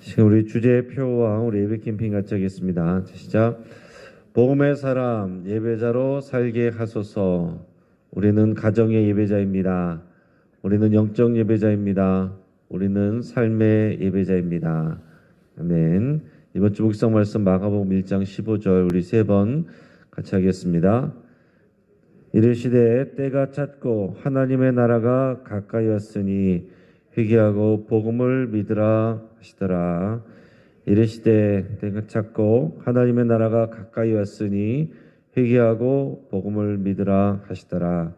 지금 우리 주제표와 우리 예배 캠핑 같이 하겠습니다. 시작. 복음의 사람 예배자로 살게 하소서. 우리는 가정의 예배자입니다. 우리는 영적 예배자입니다. 우리는 삶의 예배자입니다. 아멘. 이번 주 묵상 말씀 마가복음 1장 15절 우리 세 번 같이 하겠습니다. 이르시되 때가 찼고 하나님의 나라가 가까이 왔으니 회개하고 복음을 믿으라 하시더라. 이르시되 때가 찼고 하나님의 나라가 가까이 왔으니 회개하고 복음을 믿으라 하시더라.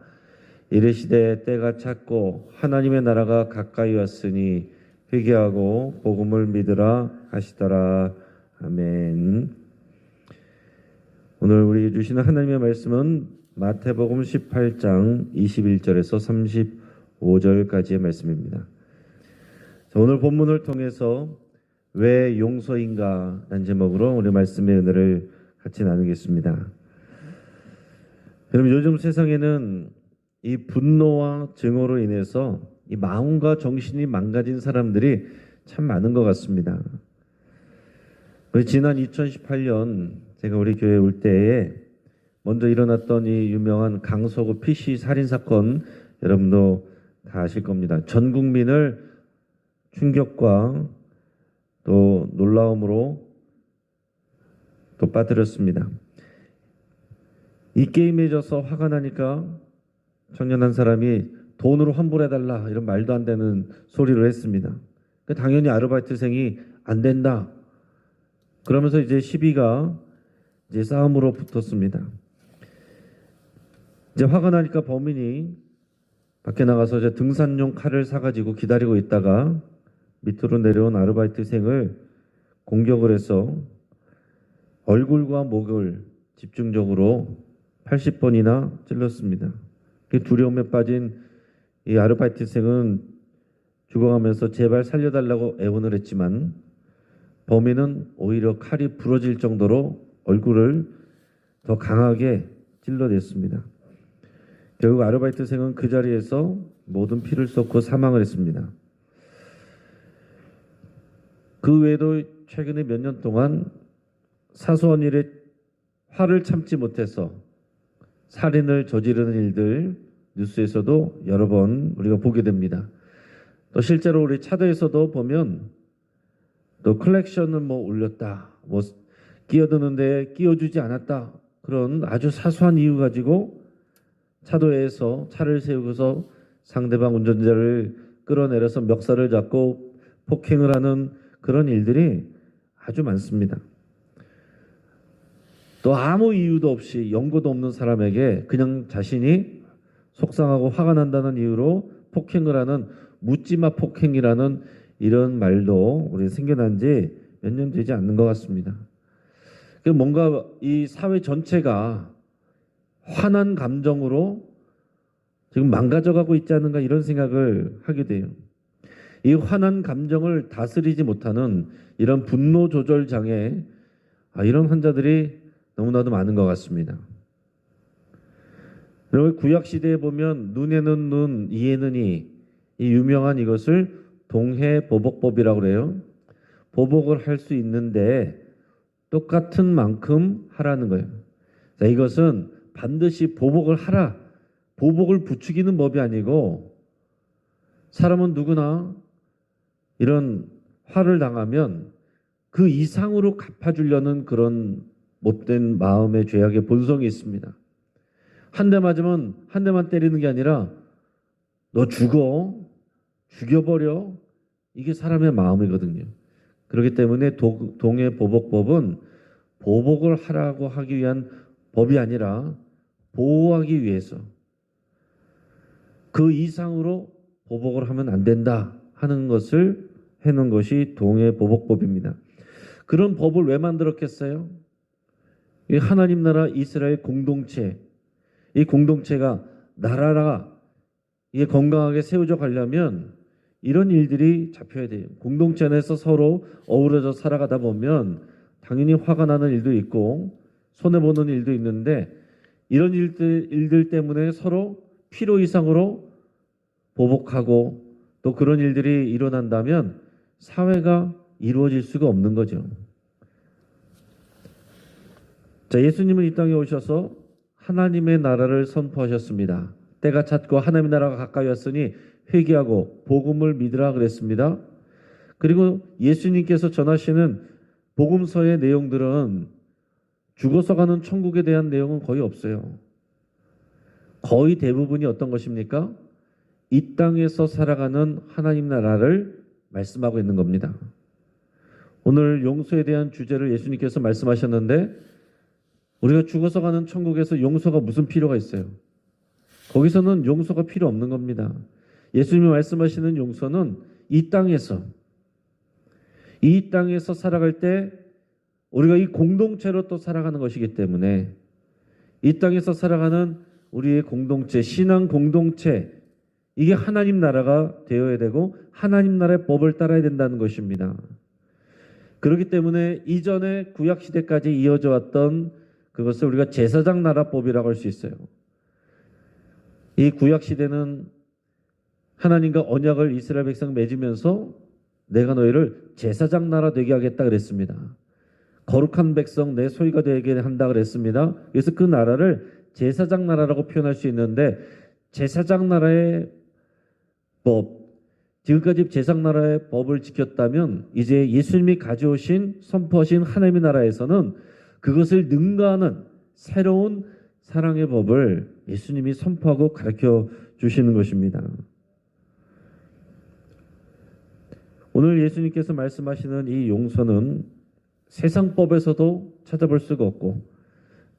이르시되 때가 찼고 하나님의 나라가 가까이 왔으니 회개하고 복음을 믿으라 하시더라. 아멘. 오늘 우리 주시는 하나님의 말씀은 마태복음 18장 21절에서 35절까지의 말씀입니다. 오늘 본문을 통해서 왜 용서인가 라는 제목으로 우리 말씀의 은혜를 같이 나누겠습니다. 여러분, 요즘 세상에는 이 분노와 증오로 인해서 이 마음과 정신이 망가진 사람들이 참 많은 것 같습니다. 지난 2018년 제가 우리 교회에 올 때에 먼저 일어났던 이 유명한 강서구 PC 살인사건, 여러분도 다 아실 겁니다. 전 국민을 충격과 또 놀라움으로 또 빠뜨렸습니다. 이 게임에 져서 화가 나니까 청년 한 사람이 돈으로 환불해달라 이런 말도 안 되는 소리를 했습니다. 당연히 아르바이트생이 안 된다 그러면서 이제 시비가 이제 싸움으로 붙었습니다. 이제 화가 나니까 범인이 밖에 나가서 이제 등산용 칼을 사가지고 기다리고 있다가 밑으로 내려온 아르바이트생을 공격을 해서 얼굴과 목을 집중적으로 80번이나 찔렀습니다. 두려움에 빠진 이 아르바이트생은 죽어가면서 제발 살려달라고 애원을 했지만 범인은 오히려 칼이 부러질 정도로 얼굴을 더 강하게 찔러댔습니다. 결국 아르바이트생은 그 자리에서 모든 피를 쏟고 사망을 했습니다. 그 외에도 최근에 몇 년 동안 사소한 일에 화를 참지 못해서 살인을 저지르는 일들 뉴스에서도 여러 번 우리가 보게 됩니다. 또 실제로 우리 차도에서도 보면 또 클렉션은 뭐 울렸다, 뭐 끼어드는데 끼워주지 않았다, 그런 아주 사소한 이유 가지고 차도에서 차를 세우고서 상대방 운전자를 끌어내려서 멱살을 잡고 폭행을 하는 그런 일들이 아주 많습니다. 또 아무 이유도 없이 연고도 없는 사람에게 그냥 자신이 속상하고 화가 난다는 이유로 폭행을 하는 묻지마 폭행이라는 이런 말도 우리 생겨난 지 몇 년 되지 않는 것 같습니다. 뭔가 이 사회 전체가 화난 감정으로 지금 망가져가고 있지 않은가 이런 생각을 하게 돼요. 이 화난 감정을 다스리지 못하는 이런 분노 조절 장애, 이런 환자들이 너무나도 많은 것 같습니다. 그리고 구약 시대에 보면 눈에는 눈, 이에는 이 유명한 이것을 동해보복법이라고 그래요. 보복을 할 수 있는데 똑같은 만큼 하라는 거예요. 자, 이것은 반드시 보복을 하라, 보복을 부추기는 법이 아니고 사람은 누구나 이런 화를 당하면 그 이상으로 갚아주려는 그런 못된 마음의 죄악의 본성이 있습니다. 한 대 맞으면 한 대만 때리는 게 아니라 너 죽여버려, 이게 사람의 마음이거든요. 그렇기 때문에 동해보복법은 보복을 하라고 하기 위한 법이 아니라 보호하기 위해서 그 이상으로 보복을 하면 안 된다 하는 것을 해놓은 것이 동해보복법입니다. 그런 법을 왜 만들었겠어요? 이 하나님 나라 이스라엘 공동체, 이 공동체가 나라가 이게 건강하게 세워져 가려면 이런 일들이 잡혀야 돼요. 공동체 안에서 서로 어우러져 살아가다 보면 당연히 화가 나는 일도 있고 손해보는 일도 있는데 이런 일들 때문에 서로 필요 이상으로 보복하고 또 그런 일들이 일어난다면 사회가 이루어질 수가 없는 거죠. 자, 예수님은 이 땅에 오셔서 하나님의 나라를 선포하셨습니다. 때가 찼고 하나님의 나라가 가까이 왔으니 회개하고 복음을 믿으라 그랬습니다. 그리고 예수님께서 전하시는 복음서의 내용들은 죽어서 가는 천국에 대한 내용은 거의 없어요. 거의 대부분이 어떤 것입니까? 이 땅에서 살아가는 하나님 나라를 말씀하고 있는 겁니다. 오늘 용서에 대한 주제를 예수님께서 말씀하셨는데 우리가 죽어서 가는 천국에서 용서가 무슨 필요가 있어요? 거기서는 용서가 필요 없는 겁니다. 예수님이 말씀하시는 용서는 이 땅에서 살아갈 때 우리가 이 공동체로 또 살아가는 것이기 때문에 이 땅에서 살아가는 우리의 공동체, 신앙 공동체, 이게 하나님 나라가 되어야 되고 하나님 나라의 법을 따라야 된다는 것입니다. 그렇기 때문에 이전에 구약시대까지 이어져 왔던 그것을 우리가 제사장 나라법이라고 할 수 있어요. 이 구약시대는 하나님과 언약을 이스라엘 백성 맺으면서 내가 너희를 제사장 나라 되게 하겠다 그랬습니다. 거룩한 백성 내 소유가 되게 한다 그랬습니다. 그래서 그 나라를 제사장 나라라고 표현할 수 있는데 제사장 나라의 법, 지금까지 제사장 나라의 법을 지켰다면 이제 예수님이 가져오신 선포하신 하나님의 나라에서는 그것을 능가하는 새로운 사랑의 법을 예수님이 선포하고 가르쳐 주시는 것입니다. 오늘 예수님께서 말씀하시는 이 용서는 세상법에서도 찾아볼 수가 없고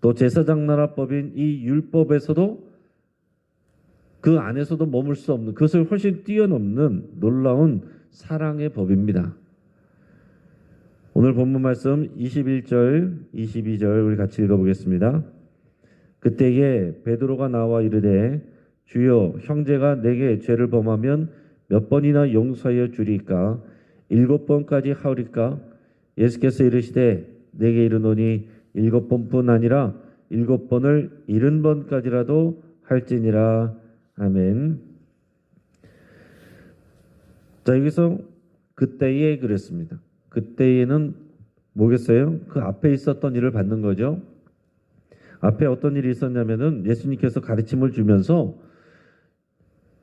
또 제사장 나라법인 이 율법에서도 그 안에서도 머물 수 없는 그것을 훨씬 뛰어넘는 놀라운 사랑의 법입니다. 오늘 본문 말씀 21절, 22절 우리 같이 읽어보겠습니다. 그때에 베드로가 나와 이르되 주여 형제가 내게 죄를 범하면 몇 번이나 용서하여 주리까? 7번까지 하오리까? 예수께서 이르시되 내게 이르노니 7번뿐 아니라 7번을 70번까지라도 할지니라. 아멘. 자, 여기서 그때에 그랬습니다. 그때에는 뭐겠어요? 그 앞에 있었던 일을 받는 거죠. 앞에 어떤 일이 있었냐면은 예수님께서 가르침을 주면서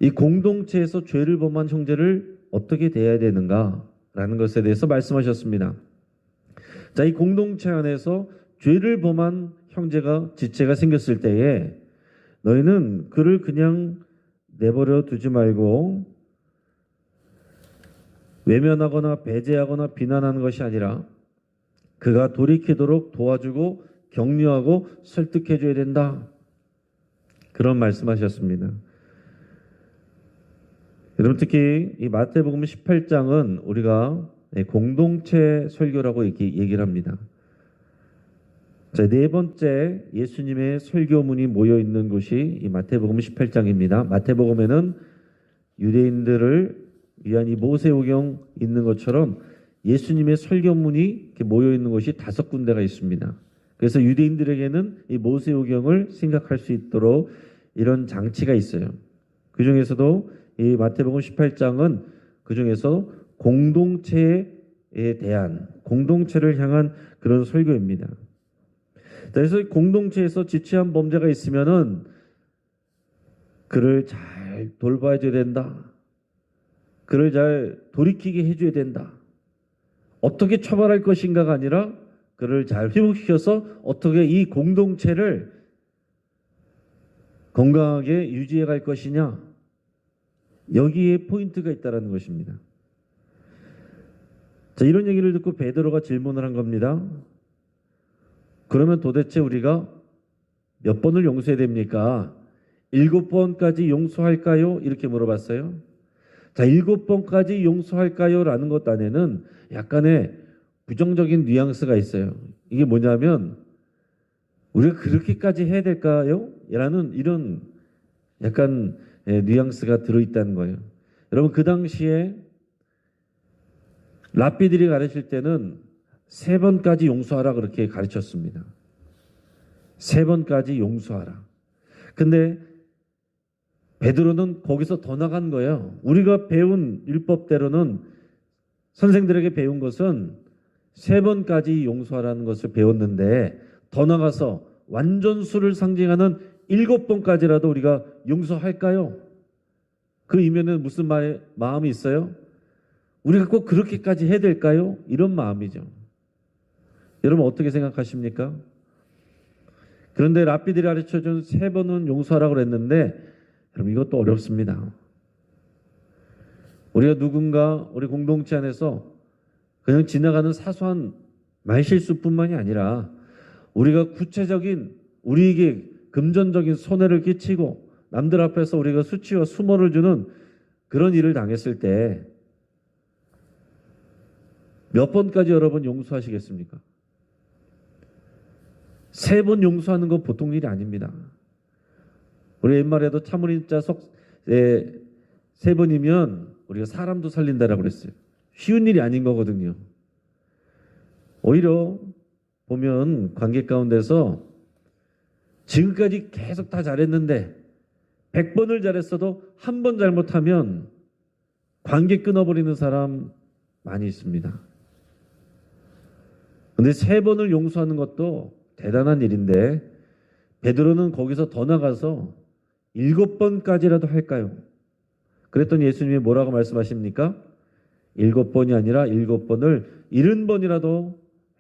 이 공동체에서 죄를 범한 형제를 어떻게 대해야 되는가라는 것에 대해서 말씀하셨습니다. 자, 이 공동체 안에서 죄를 범한 형제가 지체가 생겼을 때에 너희는 그를 그냥 내버려 두지 말고 외면하거나 배제하거나 비난하는 것이 아니라 그가 돌이키도록 도와주고 격려하고 설득해 줘야 된다. 그런 말씀하셨습니다. 여러분 특히 이 마태복음 18장은 우리가 공동체 설교라고 이렇게 얘기를 합니다. 자, 네 번째 예수님의 설교문이 모여 있는 곳이 이 마태복음 18장입니다. 마태복음에는 유대인들을 위한 이 모세오경 있는 것처럼 예수님의 설교문이 이렇게 모여 있는 곳이 5군데가 있습니다. 그래서 유대인들에게는 이 모세오경을 생각할 수 있도록 이런 장치가 있어요. 그 중에서도 이 마태복음 18장은 그 중에서 공동체에 대한 공동체를 향한 그런 설교입니다. 그래서 공동체에서 지체한 범죄가 있으면은 그를 잘 돌봐줘야 된다. 그를 잘 돌이키게 해줘야 된다. 어떻게 처벌할 것인가가 아니라 그를 잘 회복시켜서 어떻게 이 공동체를 건강하게 유지해 갈 것이냐. 여기에 포인트가 있다는 것입니다. 자, 이런 얘기를 듣고 베드로가 질문을 한 겁니다. 그러면 도대체 우리가 몇 번을 용서해야 됩니까? 7번까지 용서할까요? 이렇게 물어봤어요. 자, 7번까지 용서할까요? 라는 것 안에는 약간의 부정적인 뉘앙스가 있어요. 이게 뭐냐면 우리가 그렇게까지 해야 될까요? 라는 이런 약간 뉘앙스가 들어있다는 거예요. 여러분 그 당시에 랍비들이 가르칠 때는 3번까지 용서하라 그렇게 가르쳤습니다. 3번까지 용서하라. 근데 베드로는 거기서 더 나간 거예요. 우리가 배운 율법대로는 선생들에게 배운 것은 3번까지 용서하라는 것을 배웠는데 더 나가서 완전수를 상징하는 7번까지라도 우리가 용서할까요? 그 이면에는 무슨 마음이 있어요? 우리가 꼭 그렇게까지 해야 될까요? 이런 마음이죠. 여러분 어떻게 생각하십니까? 그런데 랍비들이 가르쳐준 3번은 용서하라고 그랬는데 여러분 이것도 어렵습니다. 우리가 누군가 우리 공동체 안에서 그냥 지나가는 사소한 말실수뿐만이 아니라 우리가 구체적인 우리에게 금전적인 손해를 끼치고 남들 앞에서 우리가 수치와 수모를 주는 그런 일을 당했을 때 몇 번까지 여러분 용서하시겠습니까? 3번 용서하는 건 보통 일이 아닙니다. 우리 옛말에도 참으린자 3번이면 우리가 사람도 살린다라고 그랬어요. 쉬운 일이 아닌 거거든요. 오히려 보면 관계 가운데서 지금까지 계속 다 잘했는데 100번을 잘했어도 한 번 잘못하면 관계 끊어버리는 사람 많이 있습니다. 근데 3번을 용서하는 것도 대단한 일인데 베드로는 거기서 더 나가서 7번까지라도 할까요? 그랬더니 예수님이 뭐라고 말씀하십니까? 7번이 아니라 7번을 70번이라도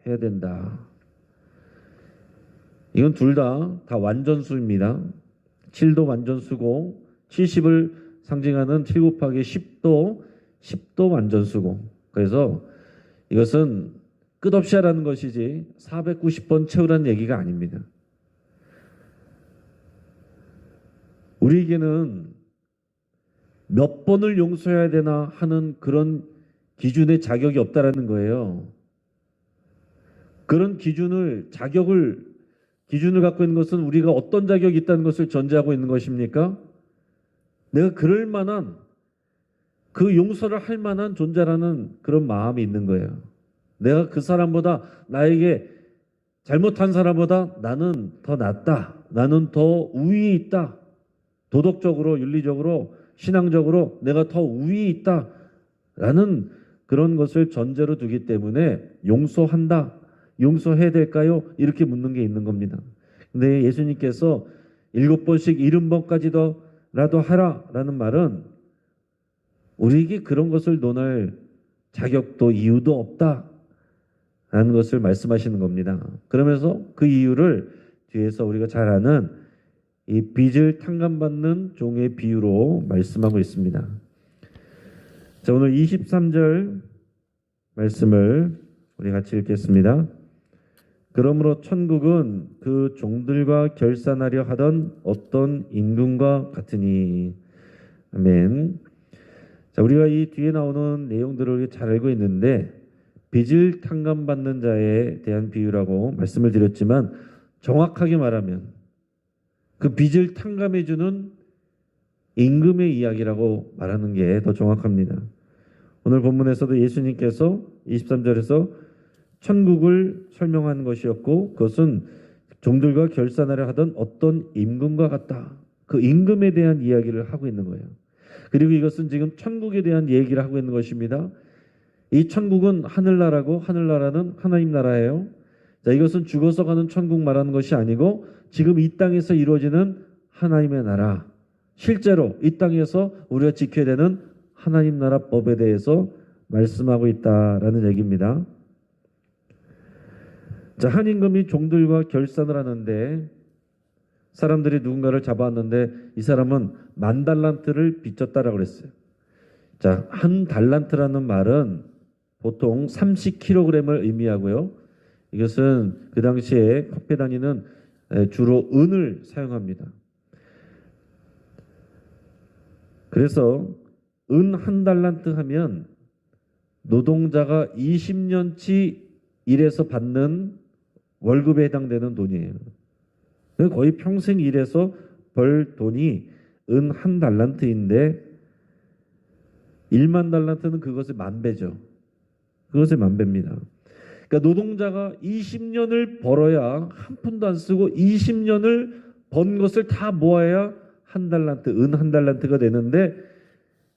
해야 된다. 이건 둘 다 완전수입니다. 7도 완전수고 70을 상징하는 7 곱하기 10도 완전수고, 그래서 이것은 끝없이 하라는 것이지 490번 채우라는 얘기가 아닙니다. 우리에게는 몇 번을 용서해야 되나 하는 그런 기준의 자격이 없다라는 거예요. 그런 기준을 갖고 있는 것은 우리가 어떤 자격이 있다는 것을 전제하고 있는 것입니까? 내가 그럴 만한, 그 용서를 할 만한 존재라는 그런 마음이 있는 거예요. 내가 그 사람보다, 나에게 잘못한 사람보다 나는 더 낫다, 나는 더 우위에 있다, 도덕적으로, 윤리적으로, 신앙적으로 내가 더 우위에 있다 라는 그런 것을 전제로 두기 때문에 용서한다, 용서해야 될까요? 이렇게 묻는 게 있는 겁니다. 근데 예수님께서 7번씩 70번까지라도 하라 라는 말은 우리에게 그런 것을 논할 자격도 이유도 없다 라는 것을 말씀하시는 겁니다. 그러면서 그 이유를 뒤에서 우리가 잘 아는 이 빚을 탕감받는 종의 비유로 말씀하고 있습니다. 자, 오늘 23절 말씀을 우리 같이 읽겠습니다. 그러므로 천국은 그 종들과 결산하려 하던 어떤 임금과 같으니. 아멘. 자, 우리가 이 뒤에 나오는 내용들을 잘 알고 있는데 빚을 탕감받는 자에 대한 비유라고 말씀을 드렸지만 정확하게 말하면 그 빚을 탕감해주는 임금의 이야기라고 말하는 게 더 정확합니다. 오늘 본문에서도 예수님께서 23절에서 천국을 설명한 것이었고 그것은 종들과 결산하려 하던 어떤 임금과 같다. 그 임금에 대한 이야기를 하고 있는 거예요. 그리고 이것은 지금 천국에 대한 얘기를 하고 있는 것입니다. 이 천국은 하늘나라고 하늘나라는 하나님 나라예요. 자, 이것은 죽어서 가는 천국 말하는 것이 아니고 지금 이 땅에서 이루어지는 하나님의 나라, 실제로 이 땅에서 우리가 지켜야 되는 하나님 나라 법에 대해서 말씀하고 있다라는 얘기입니다. 자, 한 임금이 종들과 결산을 하는데 사람들이 누군가를 잡아왔는데 이 사람은 10,000달란트를 빚졌다라고 그랬어요. 자, 한 달란트라는 말은 보통 30kg을 의미하고요. 이것은 그 당시에 화폐 단위는 주로 은을 사용합니다. 그래서 은 1달란트 하면 노동자가 20년치 일해서 받는 월급에 해당되는 돈이에요. 거의 평생 일해서 벌 돈이 은 1달란트인데 10,000달란트는 그것의 10,000배죠. 그것의 10,000배입니다. 그러니까 노동자가 20년을 벌어야 한 푼도 안 쓰고 20년을 번 것을 다 모아야 1달란트, 은 1달란트가 되는데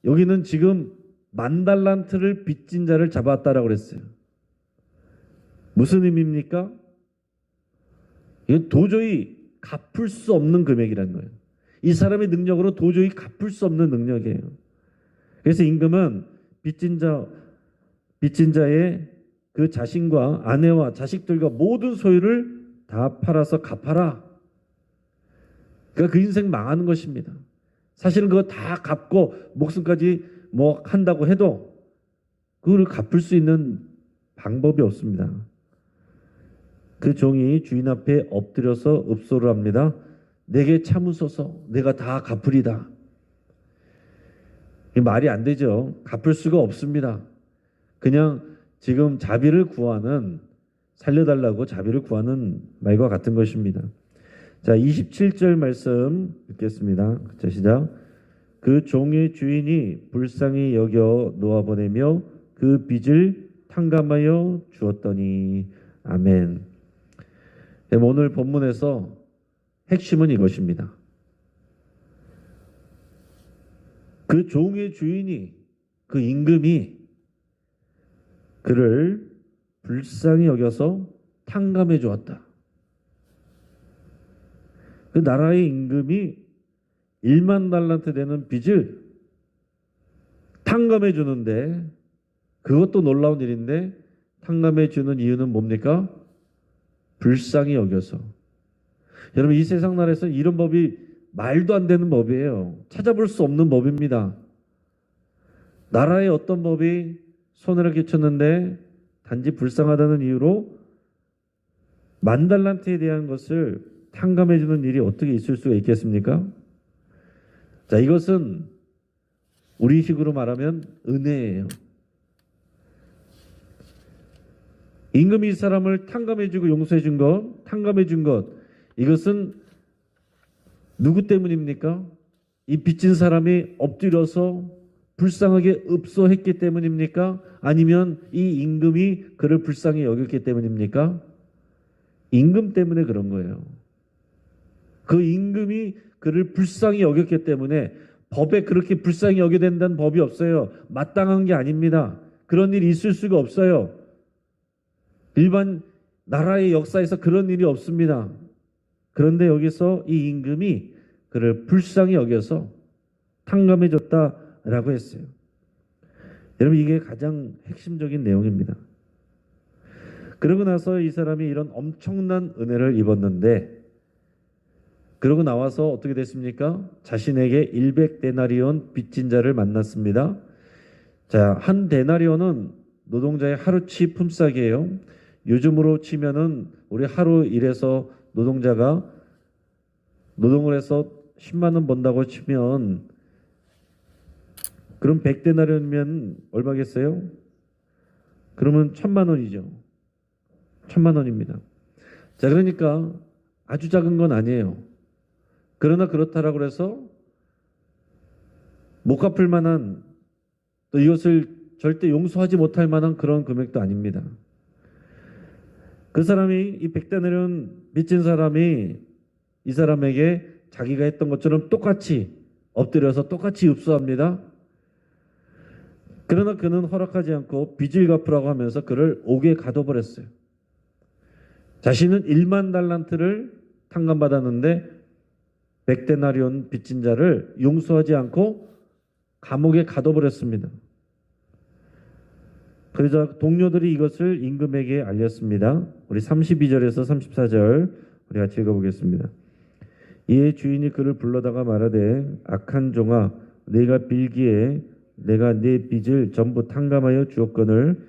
여기는 지금 10,000달란트를 빚진 자를 잡았다라고 그랬어요. 무슨 의미입니까? 이건 도저히 갚을 수 없는 금액이라는 거예요. 이 사람의 능력으로 도저히 갚을 수 없는 능력이에요. 그래서 임금은 빚진 자의 그 자신과 아내와 자식들과 모든 소유를 다 팔아서 갚아라. 그러니까 그 인생 망하는 것입니다. 사실은 그거 다 갚고 목숨까지 뭐 한다고 해도 그걸 갚을 수 있는 방법이 없습니다. 그 종이 주인 앞에 엎드려서 읍소를 합니다. 내게 참으소서, 내가 다 갚으리다. 이 말이 안 되죠. 갚을 수가 없습니다. 그냥 지금 자비를 구하는, 살려달라고 자비를 구하는 말과 같은 것입니다. 자, 27절 말씀 읽겠습니다. 자, 시작. 그 종의 주인이 불쌍히 여겨 놓아보내며 그 빚을 탕감하여 주었더니. 아멘. 오늘 본문에서 핵심은 이것입니다. 그 종의 주인이, 그 임금이 그를 불쌍히 여겨서 탕감해 주었다. 그 나라의 임금이 10,000달란트 되는 빚을 탕감해 주는데, 그것도 놀라운 일인데 탕감해 주는 이유는 뭡니까? 불쌍히 여겨서. 여러분, 이 세상 나라에서 이런 법이 말도 안 되는 법이에요. 찾아볼 수 없는 법입니다. 나라의 어떤 법이 손해를 끼쳤는데 단지 불쌍하다는 이유로 10,000달란트에 대한 것을 탕감해 주는 일이 어떻게 있을 수가 있겠습니까? 자, 이것은 우리식으로 말하면 은혜예요. 임금이 이 사람을 탕감해 주고 용서해 준 것, 탕감해 준 것, 이것은 누구 때문입니까? 이 빚진 사람이 엎드려서 불쌍하게 읍소했기 때문입니까? 아니면 이 임금이 그를 불쌍히 여겼기 때문입니까? 임금 때문에 그런 거예요. 그 임금이 그를 불쌍히 여겼기 때문에, 법에 그렇게 불쌍히 여겨야 된다는 법이 없어요. 마땅한 게 아닙니다. 그런 일이 있을 수가 없어요. 일반 나라의 역사에서 그런 일이 없습니다. 그런데 여기서 이 임금이 그를 불쌍히 여겨서 탕감해 줬다라고 했어요. 여러분, 이게 가장 핵심적인 내용입니다. 그러고 나서 이 사람이 이런 엄청난 은혜를 입었는데, 그러고 나와서 어떻게 됐습니까? 자신에게 100데나리온 빚진 자를 만났습니다. 자, 한 데나리온은 노동자의 하루치 품삯이에요. 요즘으로 치면은 우리 하루 일해서 노동자가 노동을 해서 10만 원 번다고 치면, 그럼 100데나리온이면 얼마겠어요? 그러면 1,000만 원이죠. 1,000만 원입니다. 자, 그러니까 아주 작은 건 아니에요. 그러나 그렇다라고 해서 못 갚을 만한, 또 이것을 절대 용서하지 못할 만한 그런 금액도 아닙니다. 그 사람이, 이 100데나리온 빚진 사람이 이 사람에게 자기가 했던 것처럼 똑같이 엎드려서 똑같이 읍소합니다. 그러나 그는 허락하지 않고 빚을 갚으라고 하면서 그를 옥에 가둬버렸어요. 자신은 10,000달란트를 탕감받았는데 100데나리온 빚진 자를 용서하지 않고 감옥에 가둬버렸습니다. 그러자 동료들이 이것을 임금에게 알렸습니다. 우리 32절에서 34절 우리 같이 읽어보겠습니다. 이에 주인이 그를 불러다가 말하되, 악한 종아, 네가 빌기에 내가 네 빚을 전부 탕감하여 주었거늘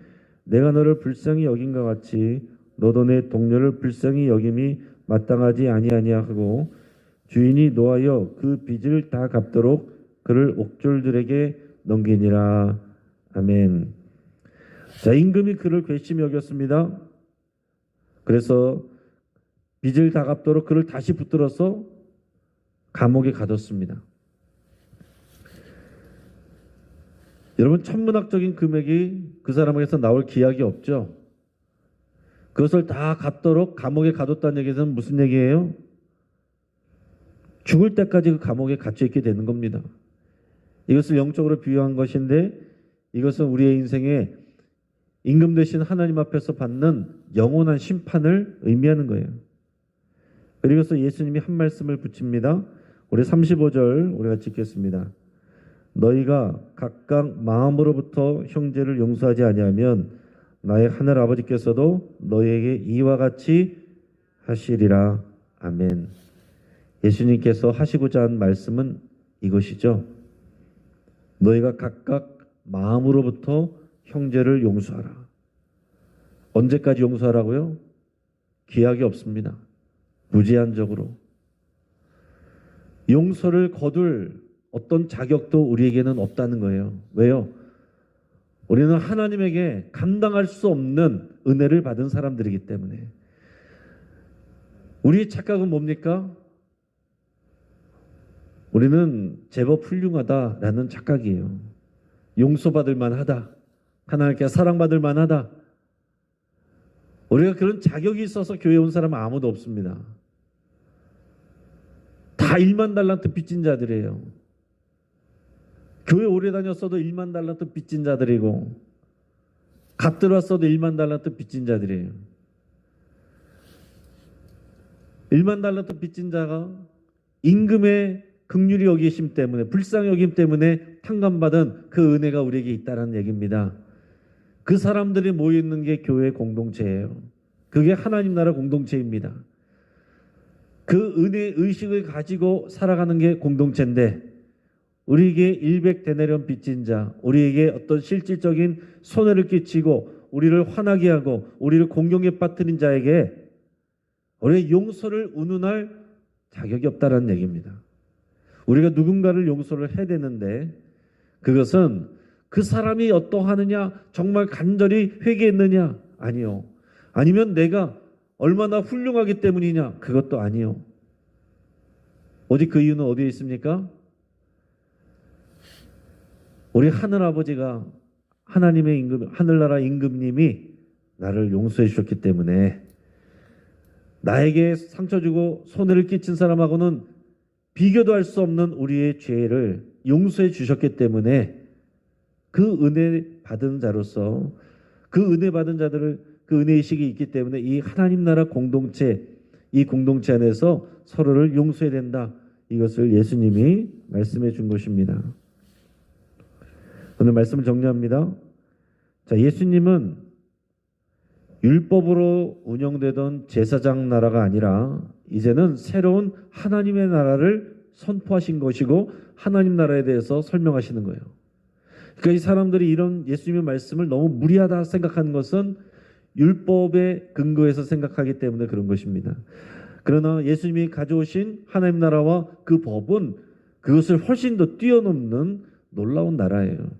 내가 너를 불쌍히 여긴과 같이 너도 내 동료를 불쌍히 여김이 마땅하지 아니하냐 하고, 주인이 노하여 그 빚을 다 갚도록 그를 옥졸들에게 넘기니라. 아멘. 자, 임금이 그를 괘씸히 여겼습니다. 그래서 빚을 다 갚도록 그를 다시 붙들어서 감옥에 가뒀습니다. 여러분, 천문학적인 금액이 그 사람에게서 나올 기약이 없죠. 그것을 다 갚도록 감옥에 가뒀다는 얘기는 무슨 얘기예요? 죽을 때까지 그 감옥에 갇혀 있게 되는 겁니다. 이것을 영적으로 비유한 것인데, 이것은 우리의 인생에 임금 되신 하나님 앞에서 받는 영원한 심판을 의미하는 거예요. 그리고서 예수님이 한 말씀을 붙입니다. 우리 35절 우리 같이 읽겠습니다. 너희가 각각 마음으로부터 형제를 용서하지 아니하면 나의 하늘 아버지께서도 너희에게 이와 같이 하시리라. 아멘. 예수님께서 하시고자 한 말씀은 이것이죠. 너희가 각각 마음으로부터 형제를 용서하라. 언제까지 용서하라고요? 기약이 없습니다. 무제한적으로. 용서를 거둘 어떤 자격도 우리에게는 없다는 거예요. 왜요? 우리는 하나님에게 감당할 수 없는 은혜를 받은 사람들이기 때문에. 우리의 착각은 뭡니까? 우리는 제법 훌륭하다라는 착각이에요. 용서받을 만하다. 하나님께 사랑받을 만하다. 우리가 그런 자격이 있어서 교회에 온 사람은 아무도 없습니다. 다 1만 달란트 빚진 자들이에요. 교회 오래 다녔어도 1만 달란트 빚진 자들이고 갓 들어왔어도 1만 달란트 빚진 자들이에요. 1만 달란트 빚진 자가 임금의 긍휼히 여기심 때문에 불쌍히 여김 때문에 탕감받은 그 은혜가 우리에게 있다는 얘기입니다. 그 사람들이 모여있는 게 교회 공동체예요. 그게 하나님 나라 공동체입니다. 그 은혜 의식을 가지고 살아가는 게 공동체인데 우리에게 일백데나리온 빚진 자, 우리에게 어떤 실질적인 손해를 끼치고 우리를 화나게 하고 우리를 공경에 빠뜨린 자에게 우리의 용서를 운운할 자격이 없다는 얘기입니다. 우리가 누군가를 용서를 해야 되는데 그것은 그 사람이 어떠하느냐, 정말 간절히 회개했느냐, 아니요. 아니면 내가 얼마나 훌륭하기 때문이냐, 그것도 아니요. 오직 그 이유는 어디에 있습니까? 우리 하늘아버지가 하나님의 임금, 하늘나라 임금님이 나를 용서해 주셨기 때문에 나에게 상처 주고 손해를 끼친 사람하고는 비교도 할 수 없는 우리의 죄를 용서해 주셨기 때문에 그 은혜 받은 자로서 그 은혜 받은 자들을 그 은혜의식이 있기 때문에 이 하나님 나라 공동체, 이 공동체 안에서 서로를 용서해야 된다. 이것을 예수님이 말씀해 준 것입니다. 오늘 말씀을 정리합니다. 자, 예수님은 율법으로 운영되던 제사장 나라가 아니라 이제는 새로운 하나님의 나라를 선포하신 것이고 하나님 나라에 대해서 설명하시는 거예요. 그러니까 이 사람들이 이런 예수님의 말씀을 너무 무리하다 생각하는 것은 율법에 근거해서 생각하기 때문에 그런 것입니다. 그러나 예수님이 가져오신 하나님 나라와 그 법은 그것을 훨씬 더 뛰어넘는 놀라운 나라예요.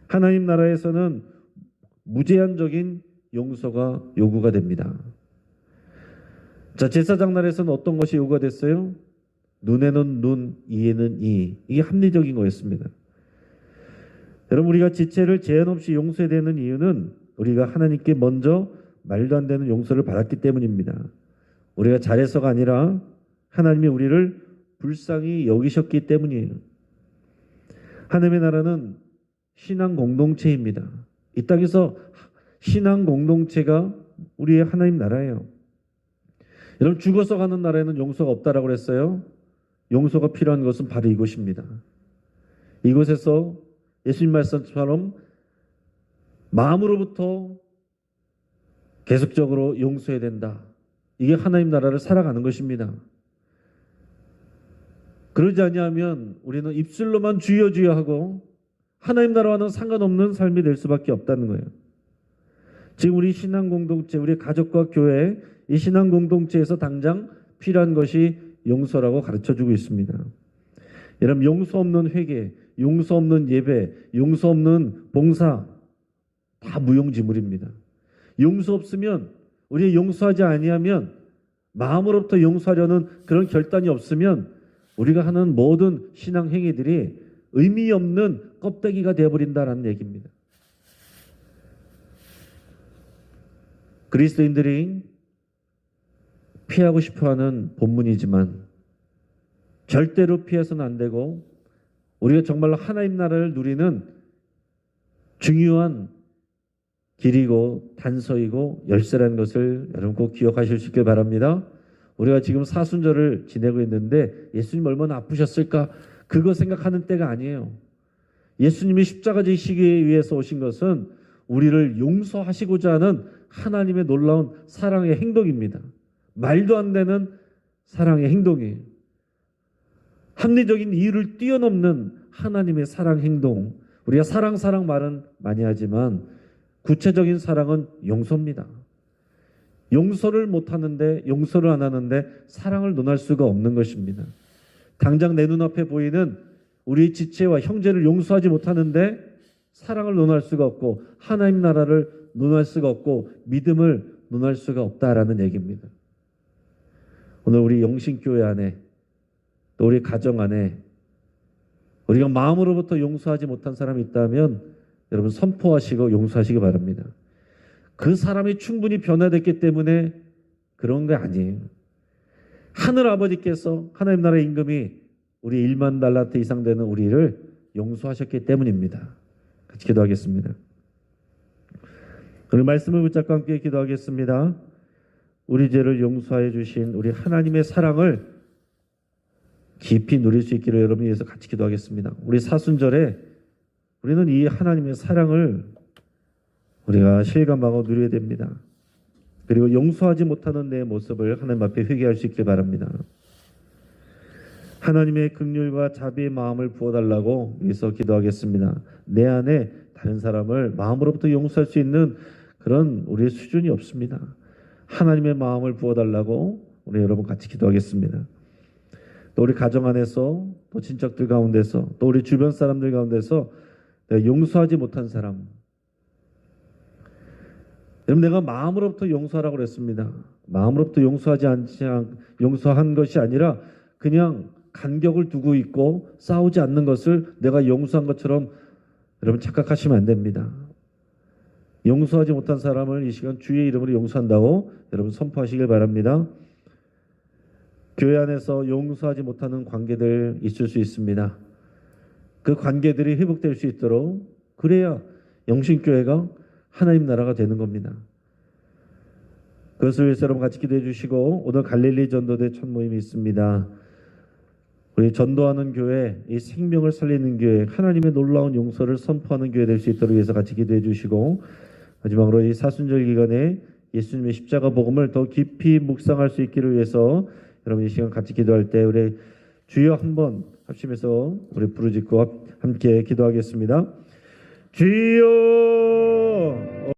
하나님 나라에서는 무제한적인 용서가 요구가 됩니다. 자, 제사장 나라에서는 어떤 것이 요구가 됐어요? 눈에는 눈, 이에는 이. 이게 합리적인 거였습니다. 여러분, 우리가 지체를 제한 없이 용서해야 되는 이유는 우리가 하나님께 먼저 말도 안 되는 용서를 받았기 때문입니다. 우리가 잘해서가 아니라 하나님이 우리를 불쌍히 여기셨기 때문이에요. 하나님의 나라는 신앙 공동체입니다. 이 땅에서 신앙 공동체가 우리의 하나님 나라예요. 여러분, 죽어서 가는 나라에는 용서가 없다라고 그랬어요. 용서가 필요한 것은 바로 이것입니다. 이곳에서 예수님 말씀처럼 마음으로부터 계속적으로 용서해야 된다. 이게 하나님 나라를 살아가는 것입니다. 그러지 아니하면 우리는 입술로만 주여 주여 하고 하나님 나라와는 상관없는 삶이 될 수밖에 없다는 거예요. 지금 우리 신앙 공동체, 우리 가족과 교회, 이 신앙 공동체에서 당장 필요한 것이 용서라고 가르쳐주고 있습니다. 여러분, 용서 없는 회개, 용서 없는 예배, 용서 없는 봉사 다 무용지물입니다. 용서 없으면, 우리 용서하지 아니하면, 마음으로부터 용서하려는 그런 결단이 없으면 우리가 하는 모든 신앙 행위들이 의미 없는 껍데기가 되어버린다는 얘기입니다. 그리스도인들이 피하고 싶어하는 본문이지만 절대로 피해서는 안 되고 우리가 정말로 하나님 나라를 누리는 중요한 길이고 단서이고 열쇠라는 것을 여러분 꼭 기억하실 수 있길 바랍니다. 우리가 지금 사순절을 지내고 있는데 예수님 얼마나 아프셨을까? 그거 생각하는 때가 아니에요. 예수님이 십자가 지시기 위해서 오신 것은 우리를 용서하시고자 하는 하나님의 놀라운 사랑의 행동입니다. 말도 안 되는 사랑의 행동이에요. 합리적인 이유를 뛰어넘는 하나님의 사랑 행동. 우리가 사랑 말은 많이 하지만 구체적인 사랑은 용서입니다. 용서를 못하는데, 용서를 안 하는데 사랑을 논할 수가 없는 것입니다. 당장 내 눈앞에 보이는 우리 지체와 형제를 용서하지 못하는데 사랑을 논할 수가 없고 하나님 나라를 논할 수가 없고 믿음을 논할 수가 없다라는 얘기입니다. 오늘 우리 영신교회 안에 또 우리 가정 안에 우리가 마음으로부터 용서하지 못한 사람이 있다면 여러분 선포하시고 용서하시기 바랍니다. 그 사람이 충분히 변화됐기 때문에 그런 게 아니에요. 하늘 아버지께서 하나님 나라의 임금이 우리 1만 달란트 이상 되는 우리를 용서하셨기 때문입니다. 같이 기도하겠습니다. 우리 말씀을 붙잡고 함께 기도하겠습니다. 우리 죄를 용서해 주신 우리 하나님의 사랑을 깊이 누릴 수 있기를 여러분이 위해서 같이 기도하겠습니다. 우리 사순절에 우리는 이 하나님의 사랑을 우리가 실감하고 누려야 됩니다. 그리고 용서하지 못하는 내 모습을 하나님 앞에 회개할 수 있길 바랍니다. 하나님의 긍휼과 자비의 마음을 부어달라고 위해서 기도하겠습니다. 내 안에 다른 사람을 마음으로부터 용서할 수 있는 그런 우리의 수준이 없습니다. 하나님의 마음을 부어달라고 우리 여러분 같이 기도하겠습니다. 또 우리 가정 안에서 또 친척들 가운데서 또 우리 주변 사람들 가운데서 내가 용서하지 못한 사람, 여러분 내가 마음으로부터 용서하라고 그랬습니다. 마음으로부터 용서한 것이 아니라 그냥 간격을 두고 있고 싸우지 않는 것을 내가 용서한 것처럼 여러분 착각하시면 안 됩니다. 용서하지 못한 사람을 이 시간 주의 이름으로 용서한다고 여러분 선포하시길 바랍니다. 교회 안에서 용서하지 못하는 관계들 있을 수 있습니다. 그 관계들이 회복될 수 있도록 그래야 영신교회가 하나님 나라가 되는 겁니다. 그것을 위해서 여러분 같이 기도해 주시고 오늘 갈릴리 전도대 첫 모임이 있습니다. 우리 전도하는 교회, 이 생명을 살리는 교회, 하나님의 놀라운 용서를 선포하는 교회 될 수 있도록 위해서 같이 기도해 주시고 마지막으로 이 사순절 기간에 예수님의 십자가 복음을 더 깊이 묵상할 수 있기를 위해서 여러분 이 시간 같이 기도할 때 우리 주여 한번 합심해서 우리 부르짖고 함께 기도하겠습니다. 주여